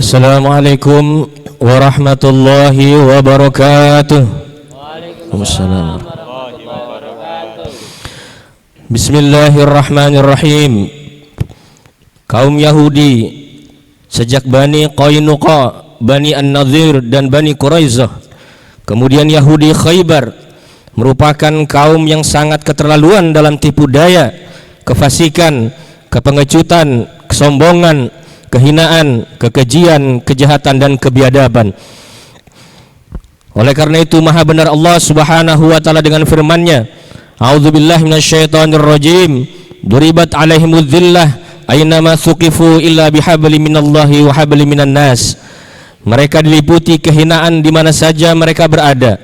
Assalamualaikum warahmatullahi wabarakatuh. Waalaikumsalam. Bismillahirrahmanirrahim. Kaum Yahudi sejak Bani Qainuqa, Bani An-Nadhir dan Bani Quraizah, kemudian Yahudi Khaybar, merupakan kaum yang sangat keterlaluan dalam tipu daya, kefasikan, kepengecutan, kesombongan, kehinaan, kekejian, kejahatan dan kebiadaban. Oleh karena itu maha benar Allah Subhanahu wa taala dengan firman-Nya, A'udzubillahi minasyaitonirrajim, duribat 'alaihimudz dzillah aynama suqifu illa bihablin minallahi wa hablin minan nas. Mereka diliputi kehinaan di mana saja mereka berada,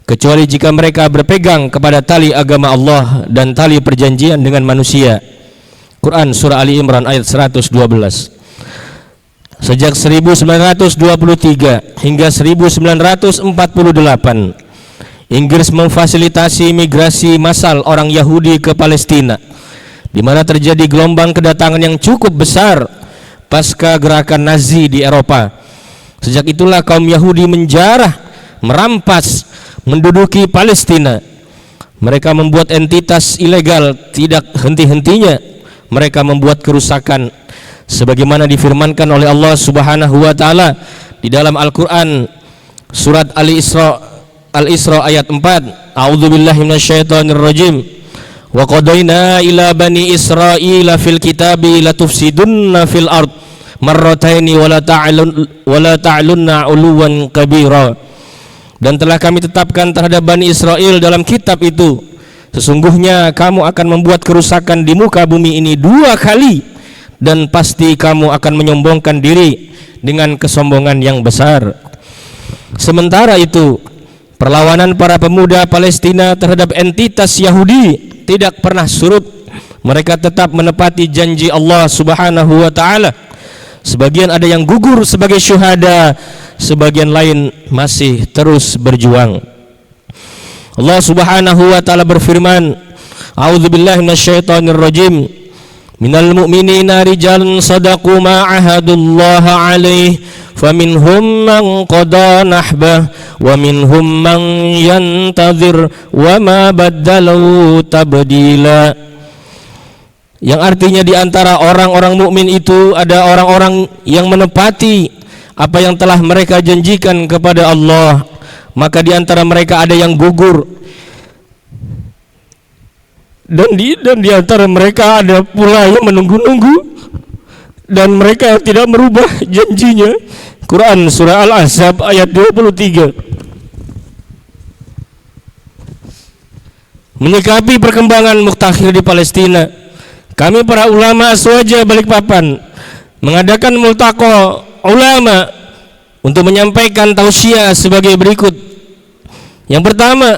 kecuali jika mereka berpegang kepada tali agama Allah dan tali perjanjian dengan manusia. Quran surah Ali Imran ayat 112. Sejak 1923 hingga 1948, Inggris memfasilitasi migrasi massal orang Yahudi ke Palestina, di mana terjadi gelombang kedatangan yang cukup besar pasca gerakan Nazi di Eropa. Sejak itulah kaum Yahudi menjarah, merampas, menduduki Palestina. Mereka membuat entitas ilegal tidak henti-hentinya. Mereka membuat kerusakan sebagaimana difirmankan oleh Allah Subhanahu wa taala di dalam Al-Qur'an surat Al-Isra ayat 4. A'udzubillahi minasyaitonirrajim. Wa qadaina ila bani Israila fil kitabi latufsidunna fil ard marrataini wa la ta'lunna 'uluwan kabira. Dan telah kami tetapkan terhadap Bani Israel dalam kitab itu, sesungguhnya kamu akan membuat kerusakan di muka bumi ini 2 kali, dan pasti kamu akan menyombongkan diri dengan kesombongan yang besar. Sementara itu, perlawanan para pemuda Palestina terhadap entitas Yahudi tidak pernah surut. Mereka tetap menepati janji Allah Subhanahu wa taala. Sebagian ada yang gugur sebagai syuhada, sebagian lain masih terus berjuang. Allah Subhanahu wa taala berfirman, A'udzubillahi minasyaitonirrajim. Minal mu'minina rijalun sadaqu ma ahadullaha alaih faminhum man qada nahbah wa minhum man yantazir wa ma baddalu tabdila. Yang artinya di antara orang-orang mukmin itu ada orang-orang yang menepati apa yang telah mereka janjikan kepada Allah, maka di antara mereka ada yang gugur. Dan di antara mereka ada pula yang menunggu-nunggu dan mereka tidak merubah janjinya. Quran surah Al-Ahzab ayat 23. Menyikapi perkembangan muktakhir di Palestina, kami para ulama Aswaja Balikpapan mengadakan multaqo ulama untuk menyampaikan tausiah sebagai berikut. Yang pertama,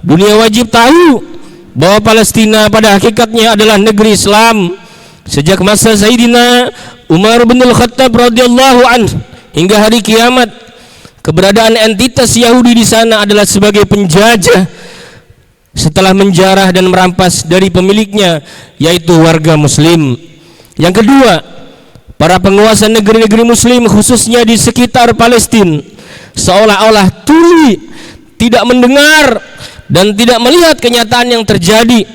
dunia wajib tahu bahwa Palestina pada hakikatnya adalah negeri Islam. Sejak masa Sayyidina Umar bin Al-Khattab radhiyallahu anhu hingga hari kiamat, keberadaan entitas Yahudi di sana adalah sebagai penjajah setelah menjarah dan merampas dari pemiliknya, yaitu warga muslim. Yang kedua, para penguasa negeri-negeri muslim khususnya di sekitar Palestina seolah-olah tuli, tidak mendengar dan tidak melihat kenyataan yang terjadi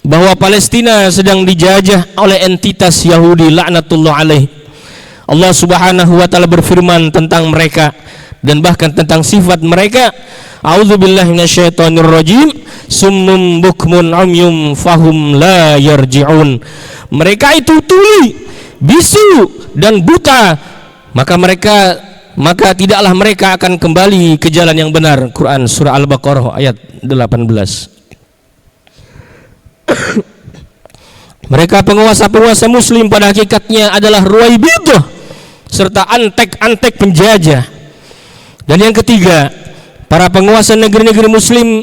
bahwa Palestina sedang dijajah oleh entitas Yahudi laknatullah alaih. Allah Subhanahu wa taala berfirman tentang mereka dan bahkan tentang sifat mereka, A'udzubillahi minasyaitonirrajim, summum bukmun umyum fahum la yarji'un. Mereka itu tuli, bisu dan buta, maka tidaklah mereka akan kembali ke jalan yang benar. Quran surah Al-Baqarah ayat 18. Mereka penguasa-penguasa muslim pada hakikatnya adalah ruwaibidah serta antek-antek penjajah. Dan yang ketiga, para penguasa negeri-negeri muslim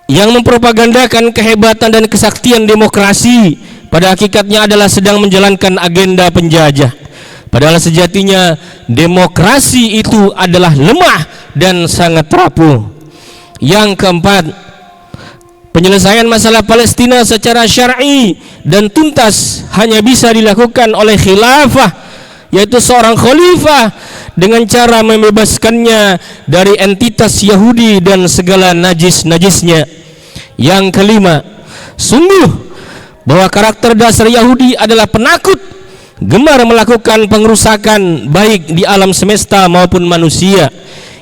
yang mempropagandakan kehebatan dan kesaktian demokrasi pada hakikatnya adalah sedang menjalankan agenda penjajah. Padahal sejatinya demokrasi itu adalah lemah dan sangat rapuh. Yang keempat, penyelesaian masalah Palestina secara syar'i dan tuntas hanya bisa dilakukan oleh khilafah yaitu seorang khalifah, dengan cara membebaskannya dari entitas Yahudi dan segala najis-najisnya. Yang kelima, sungguh bahwa karakter dasar Yahudi adalah penakut, gemar melakukan pengerusakan baik di alam semesta maupun manusia.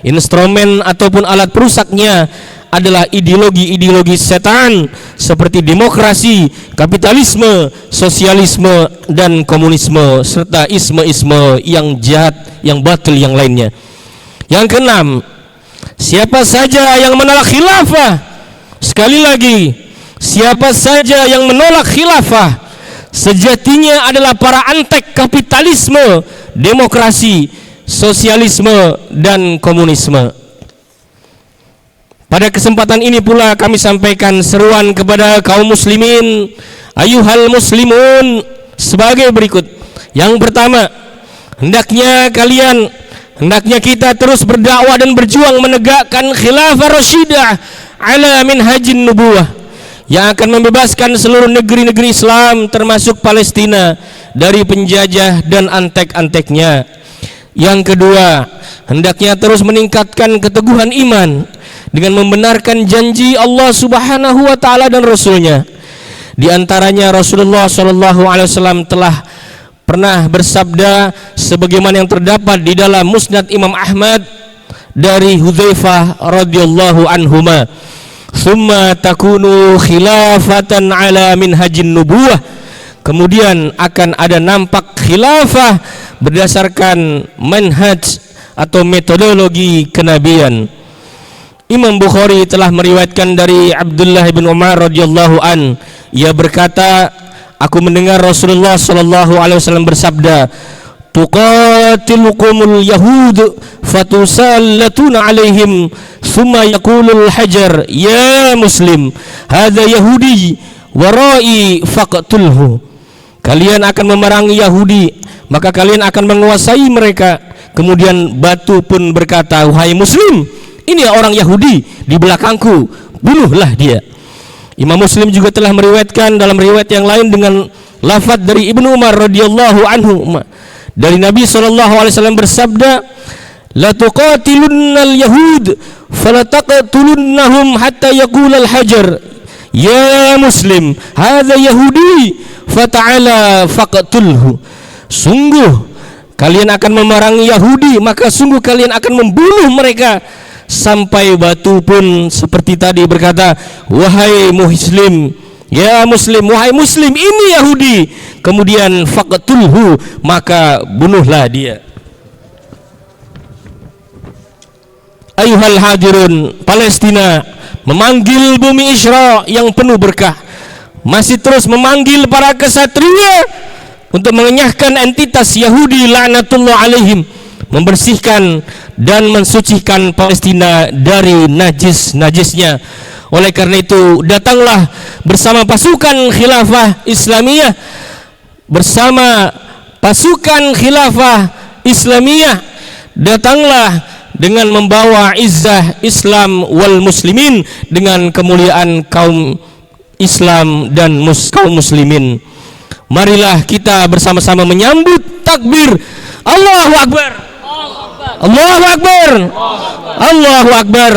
Instrumen ataupun alat perusaknya adalah ideologi-ideologi setan seperti demokrasi, kapitalisme, sosialisme, dan komunisme, serta isme-isme yang jahat, yang batil yang lainnya. Yang keenam, siapa saja yang menolak khilafah, sekali lagi, siapa saja yang menolak khilafah, sejatinya adalah para antek kapitalisme, demokrasi, sosialisme, dan komunisme. Pada kesempatan ini pula kami sampaikan seruan kepada kaum muslimin, ayuhal muslimun, sebagai berikut. Yang pertama, hendaknya kita terus berdakwah dan berjuang menegakkan khilafah rasyidah ala minhajin nubuwah, yang akan membebaskan seluruh negeri-negeri Islam termasuk Palestina dari penjajah dan antek-anteknya. Yang kedua, hendaknya terus meningkatkan keteguhan iman dengan membenarkan janji Allah Subhanahu wa taala dan Rasulnya. Di antaranya Rasulullah SAW telah pernah bersabda sebagaimana yang terdapat di dalam Musnad Imam Ahmad dari Hudzaifah radhiyallahu anhuma, "Tsumma takunu khilafatan ala minhajin nubuwah." Kemudian akan ada nampak khilafah berdasarkan manhaj atau metodologi kenabian. Imam Bukhari telah meriwayatkan dari Abdullah bin Umar radhiyallahu an, ia berkata, aku mendengar Rasulullah sallallahu alaihi wasallam bersabda, tuqatilukumul yahud fatusallatuna alaihim thumma yaqulul hajar ya muslim hadza yahudi warai faqtulhu. Kalian akan memerangi Yahudi, maka kalian akan menguasai mereka. Kemudian batu pun berkata, wahai muslim, ini orang Yahudi di belakangku, bunuhlah dia. Imam Muslim juga telah meriwayatkan dalam riwayat yang lain dengan lafaz dari Ibnu Umar radhiyallahu anhu, dari Nabi SAW bersabda, la tuqatilunnal yahud fala taqtulunnahum hatta yaqulal hajar ya muslim hadza yahudi fata'ala faqtulhu. Sungguh kalian akan memerangi Yahudi, maka sungguh kalian akan membunuh mereka, sampai batu pun seperti tadi berkata, wahai muslim, ya muslim, wahai muslim, ini Yahudi. Kemudian faqtulhu, maka bunuhlah dia. Ayuhal hadirun, Palestina memanggil bumi Isra yang penuh berkah, masih terus memanggil para kesatria untuk mengenyahkan entitas Yahudi laknatullah alaihim, membersihkan dan mensucikan Palestina dari najis-najisnya. Oleh karena itu, datanglah bersama pasukan khilafah Islamiyah, bersama pasukan khilafah Islamiyah, datanglah dengan membawa izzah Islam wal muslimin, dengan kemuliaan kaum Islam dan kaum muslimin. Marilah kita bersama-sama menyambut takbir Allahu Akbar, Allahu Akbar, Allahu Akbar.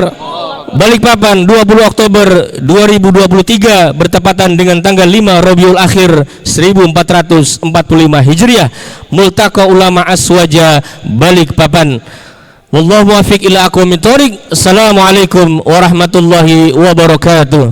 Balikpapan 20 Oktober 2023 bertepatan dengan tanggal 5 Rabiul Akhir 1445 Hijriah, Multaqa Ulama Aswaja Balikpapan. Wallahu muwaffiq ila aqwamit thoriq. Assalamualaikum warahmatullahi wabarakatuh.